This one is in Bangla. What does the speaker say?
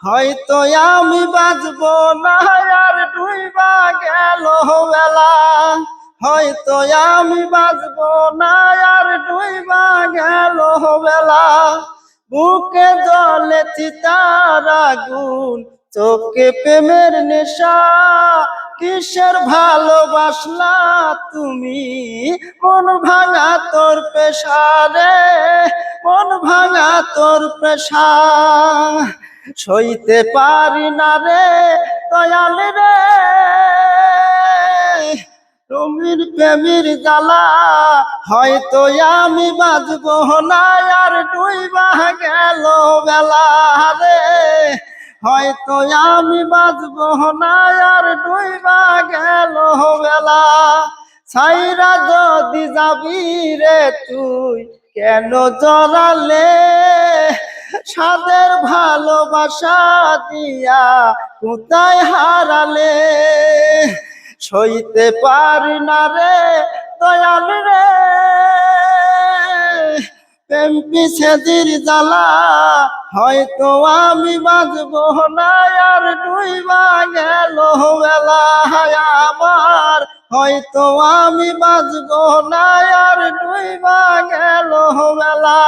হয়তো আমি বাঁচবো না আর ডুইবা গেল বেলা, হয়তো আমি বাঁচবো না আর ডুইবা গেল বেলা। বুকে জ্বলে চিতার আগুন, চোখে প্রেমের নেশা, কিসের ভালোবাসলা তুমি, মন ভাঙা তোর পেশা রে, মন ভাঙা তোর পেশা। সইতে পারি না রে দয়াল রে, তুমির প্রেমের জ্বালা, হয়তো আমি বাঁচবো না আর ডুইবা গেল বেলা রে, হয়তো আমি বাঁচবো না আর ডুইবা গেল বেলা। ছাইরা যদি যাবি রে তুই কেন জড়ালে, সাদের ভালোবাসা দিয়া কোথায় হারালে। সইতে পারি না রে দয়াল রে, প্রেম পিছেদির জ্বালা, হয়তো আমি বাঁচবো না আর ডুইবা গেল বেলা আমার, হয়তো আমি বাঁচবো না আর ডুইবা গেল বেলা।